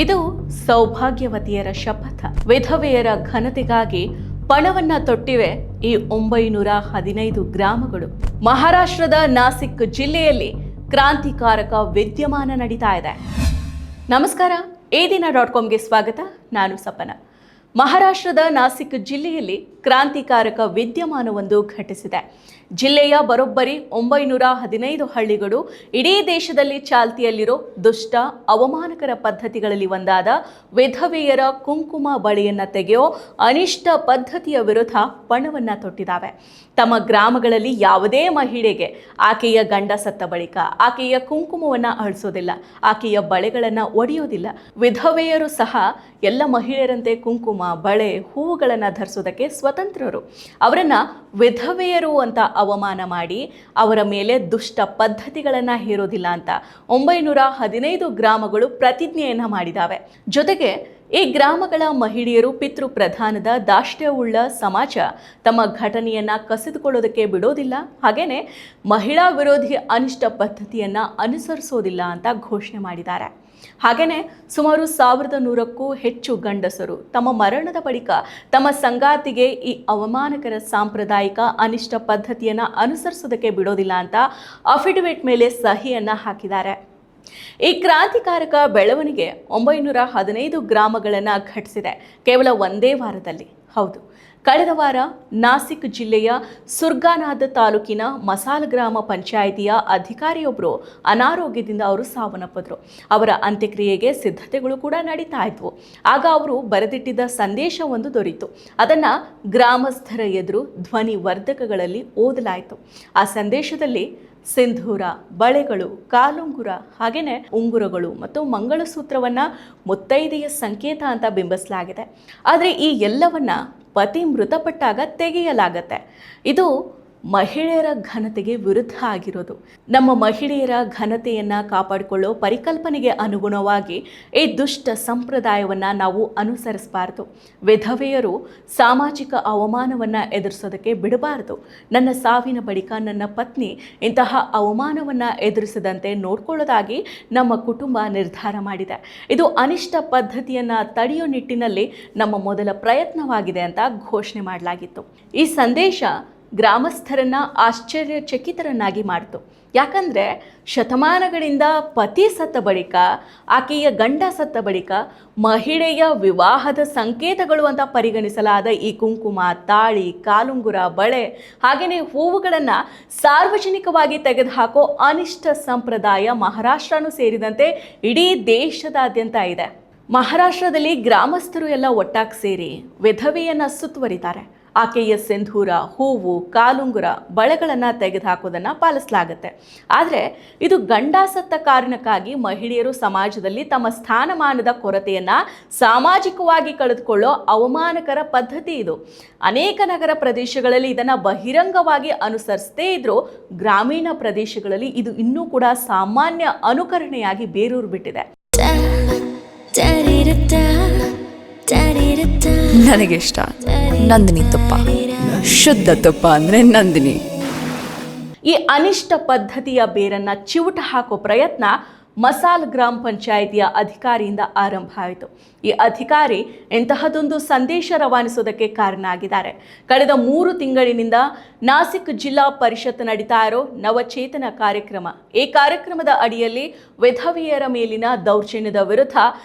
ಇದು ಸೌಭಾಗ್ಯವತಿಯರ ಶಪಥ. ವಿಧವೆಯರ ಘನತೆಗಾಗಿ ಪಣವನ್ನ ತೊಟ್ಟಿವೆ ಈ 915 ಗ್ರಾಮಗಳು. ಮಹಾರಾಷ್ಟ್ರದ ನಾಸಿಕ್ ಜಿಲ್ಲೆಯಲ್ಲಿ ಕ್ರಾಂತಿಕಾರಕ ವಿದ್ಯಮಾನ ನಡೀತಾ ಇದೆ. ನಮಸ್ಕಾರ, ADINA.comಗೆ ಸ್ವಾಗತ. ನಾನು ಸಪನ. ಮಹಾರಾಷ್ಟ್ರದ ನಾಸಿಕ್ ಜಿಲ್ಲೆಯಲ್ಲಿ ಕ್ರಾಂತಿಕಾರಕ ವಿದ್ಯಮಾನವೊಂದು ಘಟಿಸಿದೆ. ಜಿಲ್ಲೆಯ ಬರೋಬ್ಬರಿ 915 ಹಳ್ಳಿಗಳು ಇಡೀ ದೇಶದಲ್ಲಿ ಚಾಲ್ತಿಯಲ್ಲಿರೋ ದುಷ್ಟ ಅವಮಾನಕರ ಪದ್ಧತಿಗಳಲ್ಲಿ ಒಂದಾದ ವಿಧವೆಯರ ಕುಂಕುಮ ಬಳಿಯನ್ನು ತೆಗೆಯೋ ಅನಿಷ್ಟ ಪದ್ಧತಿಯ ವಿರುದ್ಧ ಪಣವನ್ನು ತೊಟ್ಟಿದ್ದಾವೆ. ತಮ್ಮ ಗ್ರಾಮಗಳಲ್ಲಿ ಯಾವುದೇ ಮಹಿಳೆಗೆ ಆಕೆಯ ಗಂಡ ಸತ್ತ ಬಳಿಕ ಆಕೆಯ ಕುಂಕುಮವನ್ನು ಅಳಿಸೋದಿಲ್ಲ, ಆಕೆಯ ಬಳೆಗಳನ್ನು ಒಡೆಯೋದಿಲ್ಲ. ವಿಧವೆಯರು ಸಹ ಎಲ್ಲ ಮಹಿಳೆಯರಂತೆ ಕುಂಕುಮ, ಬಳೆ, ಹೂವುಗಳನ್ನು ಧರಿಸೋದಕ್ಕೆ ಸ್ವತಂತ್ರರು. ಅವರನ್ನು ವಿಧವೆಯರು ಅಂತ ಅವಮಾನ ಮಾಡಿ ಅವರ ಮೇಲೆ ದುಷ್ಟ ಪದ್ಧತಿಗಳನ್ನು ಹೇರೋದಿಲ್ಲ ಅಂತ 915 ಗ್ರಾಮಗಳು ಪ್ರತಿಜ್ಞೆಯನ್ನು ಮಾಡಿದ್ದಾವೆ. ಜೊತೆಗೆ ಈ ಗ್ರಾಮಗಳ ಮಹಿಳೆಯರು ಪಿತೃ ಪ್ರಧಾನದ ದಾಷ್ಟ್ಯವುಳ್ಳ ಸಮಾಜ ತಮ್ಮ ಘಟನೆಯನ್ನು ಕಸಿದುಕೊಳ್ಳೋದಕ್ಕೆ ಬಿಡೋದಿಲ್ಲ, ಹಾಗೇನೆ ಮಹಿಳಾ ವಿರೋಧಿ ಅನಿಷ್ಟ ಪದ್ಧತಿಯನ್ನು ಅನುಸರಿಸೋದಿಲ್ಲ ಅಂತ ಘೋಷಣೆ ಮಾಡಿದ್ದಾರೆ. ಹಾಗೆಯೇ ಸುಮಾರು 1100ಕ್ಕೂ ಹೆಚ್ಚು ಗಂಡಸರು ತಮ್ಮ ಮರಣದ ಬಳಿಕ ತಮ್ಮ ಸಂಗಾತಿಗೆ ಈ ಅವಮಾನಕರ ಸಾಂಪ್ರದಾಯಿಕ ಅನಿಷ್ಟ ಪದ್ಧತಿಯನ್ನು ಅನುಸರಿಸೋದಕ್ಕೆ ಬಿಡೋದಿಲ್ಲ ಅಂತ ಅಫಿಡವಿಟ್ ಮೇಲೆ ಸಹಿಯನ್ನು ಹಾಕಿದ್ದಾರೆ. ಈ ಕ್ರಾಂತಿಕಾರಕ ಬೆಳವಣಿಗೆ 915 ಗ್ರಾಮಗಳನ್ನು ಘಟಿಸಿದೆ ಕೇವಲ ಒಂದೇ ವಾರದಲ್ಲಿ. ಹೌದು, ಕಳೆದ ವಾರ ನಾಸಿಕ್ ಜಿಲ್ಲೆಯ ಸುರ್ಗಾನಾದ್ ತಾಲೂಕಿನ ಮಸಾಲ್ ಗ್ರಾಮ ಪಂಚಾಯಿತಿಯ ಅಧಿಕಾರಿಯೊಬ್ಬರು ಅನಾರೋಗ್ಯದಿಂದ ಅವರು ಸಾವನ್ನಪ್ಪಿದ್ರು. ಅವರ ಅಂತ್ಯಕ್ರಿಯೆಗೆ ಸಿದ್ಧತೆಗಳು ಕೂಡ ನಡೀತಾ ಇದ್ವು. ಆಗ ಅವರು ಬರೆದಿಟ್ಟಿದ್ದ ಸಂದೇಶ ಒಂದು ದೊರೆಯಿತು. ಅದನ್ನು ಗ್ರಾಮಸ್ಥರ ಎದುರು ಧ್ವನಿ ವರ್ಧಕಗಳಲ್ಲಿ ಓದಲಾಯಿತು. ಆ ಸಂದೇಶದಲ್ಲಿ ಸಿಂಧೂರ, ಬಳೆಗಳು, ಕಾಲುಂಗುರ, ಹಾಗೆಯೇ ಉಂಗುರಗಳು ಮತ್ತು ಮಂಗಳಸೂತ್ರವನ್ನು ಮುತ್ತೈದೆಯ ಸಂಕೇತ ಅಂತ ಬಿಂಬಿಸಲಾಗಿದೆ. ಆದರೆ ಈ ಎಲ್ಲವನ್ನ ಪತಿ ಮೃತಪಟ್ಟಾಗ ತೆಗೆಯಲಾಗತ್ತೆ. ಇದು ಮಹಿಳೆಯರ ಘನತೆಗೆ ವಿರುದ್ಧ ಆಗಿರೋದು. ನಮ್ಮ ಮಹಿಳೆಯರ ಘನತೆಯನ್ನು ಕಾಪಾಡಿಕೊಳ್ಳೋ ಪರಿಕಲ್ಪನೆಗೆ ಅನುಗುಣವಾಗಿ ಈ ದುಷ್ಟ ಸಂಪ್ರದಾಯವನ್ನು ನಾವು ಅನುಸರಿಸಬಾರ್ದು. ವಿಧವೆಯರು ಸಾಮಾಜಿಕ ಅವಮಾನವನ್ನು ಎದುರಿಸೋದಕ್ಕೆ ಬಿಡಬಾರ್ದು. ನನ್ನ ಸಾವಿನ ಬಳಿಕ ನನ್ನ ಪತ್ನಿ ಇಂತಹ ಅವಮಾನವನ್ನು ಎದುರಿಸದಂತೆ ನೋಡ್ಕೊಳ್ಳೋದಾಗಿ ನಮ್ಮ ಕುಟುಂಬ ನಿರ್ಧಾರ ಮಾಡಿದೆ. ಇದು ಅನಿಷ್ಟ ಪದ್ಧತಿಯನ್ನು ತಡೆಯೋ ನಿಟ್ಟಿನಲ್ಲಿ ನಮ್ಮ ಮೊದಲ ಪ್ರಯತ್ನವಾಗಿದೆ ಅಂತ ಘೋಷಣೆ ಮಾಡಲಾಗಿತ್ತು. ಈ ಸಂದೇಶ ಗ್ರಾಮಸ್ಥರನ್ನ ಆಶ್ಚರ್ಯಚಕಿತರನ್ನಾಗಿ ಮಾಡಿತು. ಯಾಕಂದರೆ ಶತಮಾನಗಳಿಂದ ಪತಿ ಸತ್ತ ಬಳಿಕ, ಆಕೆಯ ಗಂಡ ಸತ್ತ ಬಳಿಕ ಮಹಿಳೆಯ ವಿವಾಹದ ಸಂಕೇತಗಳು ಅಂತ ಪರಿಗಣಿಸಲಾದ ಈ ಕುಂಕುಮ, ತಾಳಿ, ಕಾಲುಂಗುರ, ಬಳೆ ಹಾಗೆಯೇ ಹೂವುಗಳನ್ನು ಸಾರ್ವಜನಿಕವಾಗಿ ತೆಗೆದುಹಾಕೋ ಅನಿಷ್ಟ ಸಂಪ್ರದಾಯ ಮಹಾರಾಷ್ಟ್ರನೂ ಸೇರಿದಂತೆ ಇಡೀ ದೇಶದಾದ್ಯಂತ ಇದೆ. ಮಹಾರಾಷ್ಟ್ರದಲ್ಲಿ ಗ್ರಾಮಸ್ಥರು ಎಲ್ಲ ಒಟ್ಟಾಗಿ ಸೇರಿ ವಿಧವೆಯನ್ನು ಸುತ್ತುವರಿತಾರೆ. ಆಕೆಯ ಸಿಂಧೂರ, ಹೂವು, ಕಾಲುಂಗುರ, ಬಳೆಗಳನ್ನು ತೆಗೆದುಹಾಕೋದನ್ನು ಪಾಲಿಸಲಾಗುತ್ತೆ. ಆದರೆ ಇದು ಗಂಡ ಸತ್ತ ಕಾರಣಕ್ಕಾಗಿ ಮಹಿಳೆಯರು ಸಮಾಜದಲ್ಲಿ ತಮ್ಮ ಸ್ಥಾನಮಾನದ ಕೊರತೆಯನ್ನು ಸಾಮಾಜಿಕವಾಗಿ ಕಳೆದುಕೊಳ್ಳೋ ಅವಮಾನಕರ ಪದ್ಧತಿ ಇದು. ಅನೇಕ ನಗರ ಪ್ರದೇಶಗಳಲ್ಲಿ ಇದನ್ನು ಬಹಿರಂಗವಾಗಿ ಅನುಸರಿಸದೇ ಇದ್ರೂ ಗ್ರಾಮೀಣ ಪ್ರದೇಶಗಳಲ್ಲಿ ಇದು ಇನ್ನೂ ಕೂಡ ಸಾಮಾನ್ಯ ಅನುಕರಣೆಯಾಗಿ ಬೇರೂರು ಬಿಟ್ಟಿದೆ. ನನಗೆ ಇಷ್ಟ ನಂದಿನಿ ತುಪ್ಪ, ಶುದ್ಧ ತುಪ್ಪ ಅಂದರೆ ನಂದಿನಿ. ಈ ಅನಿಷ್ಟ ಪದ್ಧತಿಯ ಬೇರನ್ನು ಚಿವುಟ ಹಾಕೋ ಪ್ರಯತ್ನ ಮಸಾಲ್ ಗ್ರಾಮ ಪಂಚಾಯಿತಿಯ ಅಧಿಕಾರಿಯಿಂದ ಆರಂಭ ಆಯಿತು. ಈ ಅಧಿಕಾರಿ ಇಂತಹದೊಂದು ಸಂದೇಶ ರವಾನಿಸೋದಕ್ಕೆ ಕಾರಣ ಆಗಿದ್ದಾರೆ. ಕಳೆದ 3 ತಿಂಗಳಿನಿಂದ ನಾಸಿಕ್ ಜಿಲ್ಲಾ ಪರಿಷತ್ ನಡೀತಾ ಇರೋ ನವಚೇತನ ಕಾರ್ಯಕ್ರಮ. ಈ ಕಾರ್ಯಕ್ರಮದ ಅಡಿಯಲ್ಲಿ ವಿಧವೆಯರ ಮೇಲಿನ ದೌರ್ಜನ್ಯದ ವಿರುದ್ಧ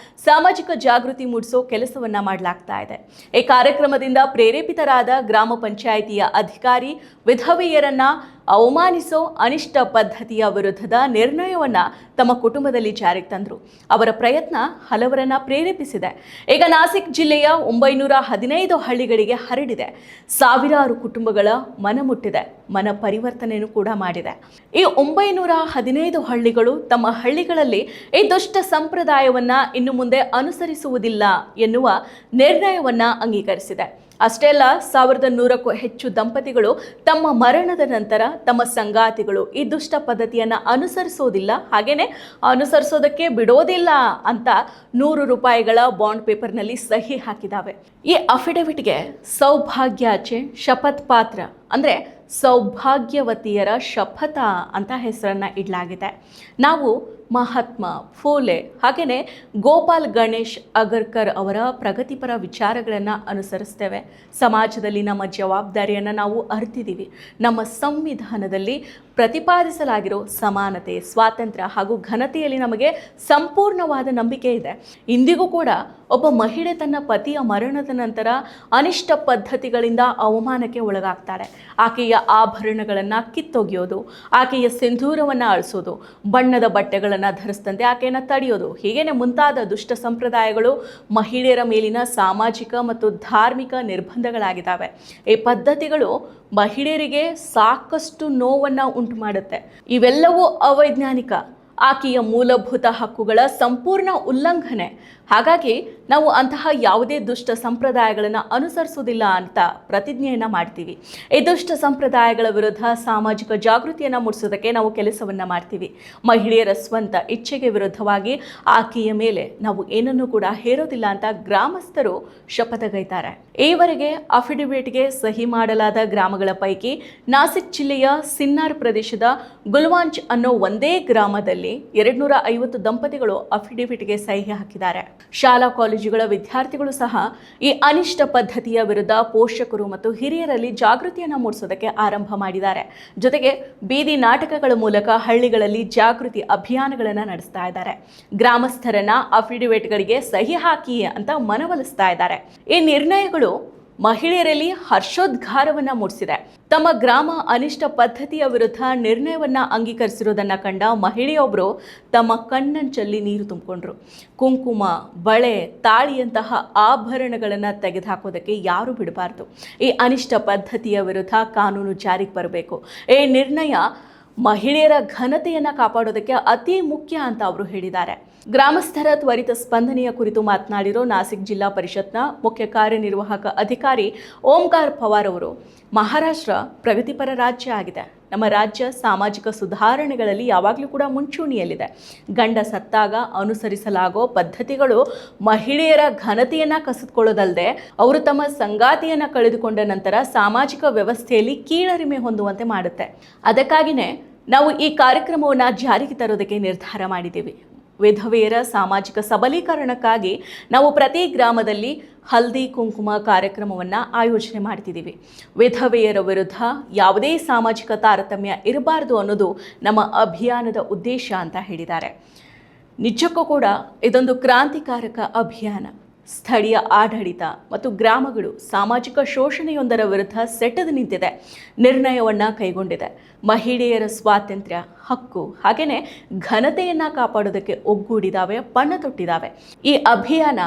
ಸಾಮಾಜಿಕ ಜಾಗೃತಿ ಮೂಡಿಸೋ ಕೆಲಸವನ್ನ ಮಾಡಲಾಗ್ತಾ ಇದೆ. ಈ ಕಾರ್ಯಕ್ರಮದಿಂದ ಪ್ರೇರೇಪಿತರಾದ ಗ್ರಾಮ ಪಂಚಾಯಿತಿಯ ಅಧಿಕಾರಿ ವಿಧವೆಯರನ್ನ ಅವಮಾನಿಸೋ ಅನಿಷ್ಟ ಪದ್ಧತಿಯ ವಿರುದ್ಧದ ನಿರ್ಣಯವನ್ನ ತಮ್ಮ ಕುಟುಂಬದಲ್ಲಿ ಜಾರಿಗೆ ತಂದರು. ಅವರ ಪ್ರಯತ್ನ ಹಲವರನ್ನ ಪ್ರೇರೇಪಿಸಿದೆ. ಈಗ ನಾಸಿಕ್ ಜಿಲ್ಲೆಯ 915 ಹಳ್ಳಿಗಳಿಗೆ ಹರಡಿದೆ. ಸಾವಿರಾರು ಕುಟುಂಬಗಳ ಮನ ಮುಟ್ಟಿದೆ, ಮನ ಪರಿವರ್ತನೆಯೂ ಕೂಡ ಮಾಡಿದೆ. ಈ 915 ಹಳ್ಳಿಗಳು ತಮ್ಮ ಹಳ್ಳಿಗಳಲ್ಲಿ ಈ ದುಷ್ಟ ಸಂಪ್ರದಾಯವನ್ನ ಇನ್ನು ಮುಂದೆ ಅನುಸರಿಸುವುದಿಲ್ಲ ಎನ್ನುವ ನಿರ್ಣಯವನ್ನ ಅಂಗೀಕರಿಸಿದೆ. ಅಷ್ಟೇ ಅಲ್ಲ, 1100ಕ್ಕೂ ಹೆಚ್ಚು ದಂಪತಿಗಳು ತಮ್ಮ ಮರಣದ ನಂತರ ತಮ್ಮ ಸಂಗಾತಿಗಳು ಈ ದುಷ್ಟ ಪದ್ಧತಿಯನ್ನು ಅನುಸರಿಸೋದಿಲ್ಲ, ಹಾಗೇನೆ ಅನುಸರಿಸೋದಕ್ಕೆ ಬಿಡೋದಿಲ್ಲ ಅಂತ 100 ರೂಪಾಯಿಗಳ ಬಾಂಡ್ ಪೇಪರ್ನಲ್ಲಿ ಸಹಿ ಹಾಕಿದ್ದಾವೆ. ಈ ಅಫಿಡವಿಟ್ಗೆ ಸೌಭಾಗ್ಯಾಚೆ ಶಪಥ್ ಪಾತ್ರ ಅಂದರೆ ಸೌಭಾಗ್ಯವತಿಯರ ಶಪಥ ಅಂತ ಹೆಸರನ್ನು ಇಡಲಾಗಿದೆ. ನಾವು ಮಹಾತ್ಮ ಫೂಲೆ ಹಾಗೆಯೇ ಗೋಪಾಲ್ ಗಣೇಶ್ ಅಗರ್ಕರ್ ಅವರ ಪ್ರಗತಿಪರ ವಿಚಾರಗಳನ್ನು ಅನುಸರಿಸ್ತೇವೆ. ಸಮಾಜದಲ್ಲಿ ನಮ್ಮ ಜವಾಬ್ದಾರಿಯನ್ನು ನಾವು ಅರಿತಿದ್ದೀವಿ. ನಮ್ಮ ಸಂವಿಧಾನದಲ್ಲಿ ಪ್ರತಿಪಾದಿಸಲಾಗಿರೋ ಸಮಾನತೆ, ಸ್ವಾತಂತ್ರ್ಯ ಹಾಗೂ ಘನತೆಯಲ್ಲಿ ನಮಗೆ ಸಂಪೂರ್ಣವಾದ ನಂಬಿಕೆ ಇದೆ. ಇಂದಿಗೂ ಕೂಡ ಒಬ್ಬ ಮಹಿಳೆ ತನ್ನ ಪತಿಯ ಮರಣದ ನಂತರ ಅನಿಷ್ಟ ಪದ್ಧತಿಗಳಿಂದ ಅವಮಾನಕ್ಕೆ ಒಳಗಾಗ್ತಾಳೆ. ಆಕೆಯ ಆಭರಣಗಳನ್ನು ಕಿತ್ತೊಗೆಯೋದು, ಆಕೆಯ ಸಿಂಧೂರವನ್ನು ಅಳಿಸೋದು, ಬಣ್ಣದ ಬಟ್ಟೆಗಳನ್ನು ಧರಿಸಿದಂತೆ ಆಕೆಯನ್ನು ತಡೆಯೋದು, ಹೀಗೇನೆ ಮುಂತಾದ ದುಷ್ಟ ಸಂಪ್ರದಾಯಗಳು ಮಹಿಳೆಯರ ಮೇಲಿನ ಸಾಮಾಜಿಕ ಮತ್ತು ಧಾರ್ಮಿಕ ನಿರ್ಬಂಧಗಳಾಗಿದ್ದಾವೆ. ಈ ಪದ್ಧತಿಗಳು ಮಹಿಳೆಯರಿಗೆ ಸಾಕಷ್ಟು ನೋವನ್ನು ಉಂಟು ಮಾಡುತ್ತೆ. ಇವೆಲ್ಲವೂ ಅವೈಜ್ಞಾನಿಕ, ಆಕೆಯ ಮೂಲಭೂತ ಹಕ್ಕುಗಳ ಸಂಪೂರ್ಣ ಉಲ್ಲಂಘನೆ. ಹಾಗಾಗಿ ನಾವು ಅಂತಹ ಯಾವುದೇ ದುಷ್ಟ ಸಂಪ್ರದಾಯಗಳನ್ನು ಅನುಸರಿಸೋದಿಲ್ಲ ಅಂತ ಪ್ರತಿಜ್ಞೆಯನ್ನು ಮಾಡ್ತೀವಿ. ಈ ದುಷ್ಟ ಸಂಪ್ರದಾಯಗಳ ವಿರುದ್ಧ ಸಾಮಾಜಿಕ ಜಾಗೃತಿಯನ್ನು ಮೂಡಿಸೋದಕ್ಕೆ ನಾವು ಕೆಲಸವನ್ನು ಮಾಡ್ತೀವಿ. ಮಹಿಳೆಯರ ಸ್ವಂತ ಇಚ್ಛೆಗೆ ವಿರುದ್ಧವಾಗಿ ಆಕೆಯ ಮೇಲೆ ನಾವು ಏನನ್ನೂ ಕೂಡ ಹೇರೋದಿಲ್ಲ ಅಂತ ಗ್ರಾಮಸ್ಥರು ಶಪಥಗೈತಾರೆ. ಈವರೆಗೆ ಅಫಿಡವಿಟ್ಗೆ ಸಹಿ ಮಾಡಲಾದ ಗ್ರಾಮಗಳ ಪೈಕಿ ನಾಸಿಕ್ ಜಿಲ್ಲೆಯ ಸಿನ್ನಾರ್ ಪ್ರದೇಶದ ಗುಲ್ವಾಂಚ್ ಅನ್ನೋ ಒಂದೇ ಗ್ರಾಮದಲ್ಲಿ 250 ದಂಪತಿಗಳು ಅಫಿಡವಿಟ್ಗೆ ಸಹಿ ಹಾಕಿದ್ದಾರೆ. ಶಾಲಾ ಕಾಲೇಜುಗಳ ವಿದ್ಯಾರ್ಥಿಗಳು ಸಹ ಈ ಅನಿಷ್ಟ ಪದ್ಧತಿಯ ವಿರುದ್ಧ ಪೋಷಕರು ಮತ್ತು ಹಿರಿಯರಲ್ಲಿ ಜಾಗೃತಿಯನ್ನು ಮೂಡಿಸೋದಕ್ಕೆ ಆರಂಭ ಮಾಡಿದ್ದಾರೆ. ಜೊತೆಗೆ ಬೀದಿ ನಾಟಕಗಳ ಮೂಲಕ ಹಳ್ಳಿಗಳಲ್ಲಿ ಜಾಗೃತಿ ಅಭಿಯಾನಗಳನ್ನು ನಡೆಸ್ತಾ ಇದ್ದಾರೆ. ಗ್ರಾಮಸ್ಥರನ್ನ ಅಫಿಡವಿಟ್ಗಳಿಗೆ ಸಹಿ ಹಾಕಿ ಅಂತ ಮನವೊಲಿಸ್ತಾ ಇದ್ದಾರೆ. ಈ ನಿರ್ಣಯಗಳು ಮಹಿಳೆಯರಲ್ಲಿ ಹರ್ಷೋದ್ಗಾರವನ್ನು ಮೂಡಿಸಿದೆ. ತಮ್ಮ ಗ್ರಾಮ ಅನಿಷ್ಟ ಪದ್ಧತಿಯ ವಿರುದ್ಧ ನಿರ್ಣಯವನ್ನ ಅಂಗೀಕರಿಸಿರೋದನ್ನ ಕಂಡ ಮಹಿಳೆಯೊಬ್ಬರು ತಮ್ಮ ಕಣ್ಣಂಚಲ್ಲಿ ನೀರು ತುಂಬಿಕೊಂಡ್ರು. ಕುಂಕುಮ, ಬಳೆ, ತಾಳಿಯಂತಹ ಆಭರಣಗಳನ್ನು ತೆಗೆದುಹಾಕೋದಕ್ಕೆ ಯಾರೂ ಬಿಡಬಾರ್ದು. ಈ ಅನಿಷ್ಟ ಪದ್ಧತಿಯ ವಿರುದ್ಧ ಕಾನೂನು ಜಾರಿಗೆ ಬರಬೇಕು. ಈ ನಿರ್ಣಯ ಮಹಿಳೆಯರ ಘನತೆಯನ್ನು ಕಾಪಾಡೋದಕ್ಕೆ ಅತಿ ಮುಖ್ಯ ಅಂತ ಅವರು ಹೇಳಿದ್ದಾರೆ. ಗ್ರಾಮಸ್ಥರ ತ್ವರಿತ ಸ್ಪಂದನೆಯ ಕುರಿತು ಮಾತನಾಡಿರೋ ನಾಸಿಕ್ ಜಿಲ್ಲಾ ಪರಿಷತ್ನ ಮುಖ್ಯ ಕಾರ್ಯನಿರ್ವಾಹಕ ಅಧಿಕಾರಿ ಓಂಕಾರ್ ಪವಾರ್ ಅವರು, ಮಹಾರಾಷ್ಟ್ರ ಪ್ರಗತಿಪರ ರಾಜ್ಯ ಆಗಿದೆ. ನಮ್ಮ ರಾಜ್ಯ ಸಾಮಾಜಿಕ ಸುಧಾರಣೆಗಳಲ್ಲಿ ಯಾವಾಗಲೂ ಕೂಡ ಮುಂಚೂಣಿಯಲ್ಲಿದೆ. ಗಂಡ ಸತ್ತಾಗ ಅನುಸರಿಸಲಾಗೋ ಪದ್ಧತಿಗಳು ಮಹಿಳೆಯರ ಘನತೆಯನ್ನು ಕಸಿದುಕೊಳ್ಳೋದಲ್ಲದೆ ಅವರು ತಮ್ಮ ಸಂಗಾತಿಯನ್ನು ಕಳೆದುಕೊಂಡ ನಂತರ ಸಾಮಾಜಿಕ ವ್ಯವಸ್ಥೆಯಲ್ಲಿ ಕೀಳರಿಮೆ ಹೊಂದುವಂತೆ ಮಾಡುತ್ತೆ. ಅದಕ್ಕಾಗಿಯೇ ನಾವು ಈ ಕಾರ್ಯಕ್ರಮವನ್ನು ಜಾರಿಗೆ ತರೋದಕ್ಕೆ ನಿರ್ಧಾರ ಮಾಡಿದ್ದೀವಿ. ವಿಧವೆಯರ ಸಾಮಾಜಿಕ ಸಬಲೀಕರಣಕ್ಕಾಗಿ ನಾವು ಪ್ರತಿ ಗ್ರಾಮದಲ್ಲಿ ಹಲ್ದಿ ಕುಂಕುಮ ಕಾರ್ಯಕ್ರಮವನ್ನು ಆಯೋಜನೆ ಮಾಡ್ತಿದ್ದೀವಿ. ವಿಧವೆಯರ ವಿರುದ್ಧ ಯಾವುದೇ ಸಾಮಾಜಿಕ ತಾರತಮ್ಯ ಇರಬಾರ್ದು ಅನ್ನೋದು ನಮ್ಮ ಅಭಿಯಾನದ ಉದ್ದೇಶ ಅಂತ ಹೇಳಿದ್ದಾರೆ. ನಿಜಕ್ಕೂ ಕೂಡ ಇದೊಂದು ಕ್ರಾಂತಿಕಾರಕ ಅಭಿಯಾನ. ಸ್ಥಳೀಯ ಆಡಳಿತ ಮತ್ತು ಗ್ರಾಮಗಳು ಸಾಮಾಜಿಕ ಶೋಷಣೆಯೊಂದರ ವಿರುದ್ಧ ಸೆಟೆದು ನಿಂತಿದೆ, ನಿರ್ಣಯವನ್ನು ಕೈಗೊಂಡಿದೆ. ಮಹಿಳೆಯರ ಸ್ವಾತಂತ್ರ್ಯ, ಹಕ್ಕು ಹಾಗೆಯೇ ಘನತೆಯನ್ನು ಕಾಪಾಡೋದಕ್ಕೆ ಒಗ್ಗೂಡಿದಾವೆ, ಪಣ ತೊಟ್ಟಿದ್ದಾವೆ. ಈ ಅಭಿಯಾನ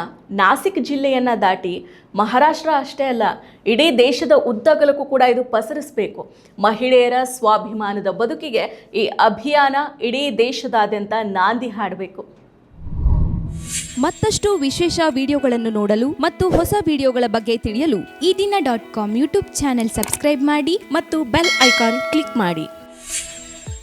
ನಾಸಿಕ್ ಜಿಲ್ಲೆಯನ್ನು ದಾಟಿ ಮಹಾರಾಷ್ಟ್ರ ಅಷ್ಟೇ ಅಲ್ಲ, ಇಡೀ ದೇಶದ ಉದ್ದಗಲಕ್ಕೂ ಕೂಡ ಇದು ಪಸರಿಸಬೇಕು. ಮಹಿಳೆಯರ ಸ್ವಾಭಿಮಾನದ ಬದುಕಿಗೆ ಈ ಅಭಿಯಾನ ಇಡೀ ದೇಶದಾದ್ಯಂತ ನಾಂದಿ ಹಾಡಬೇಕು. ಮತ್ತಷ್ಟು ವಿಶೇಷ ವಿಡಿಯೋಗಳನ್ನು ನೋಡಲು ಮತ್ತು ಹೊಸ ವಿಡಿಯೋಗಳ ಬಗ್ಗೆ ತಿಳಿಯಲು ಈ ದಿನ .com ಯೂಟ್ಯೂಬ್ ಚಾನೆಲ್ ಸಬ್ಸ್ಕ್ರೈಬ್ ಮಾಡಿ ಮತ್ತು ಬೆಲ್ ಐಕಾನ್ ಕ್ಲಿಕ್ ಮಾಡಿ.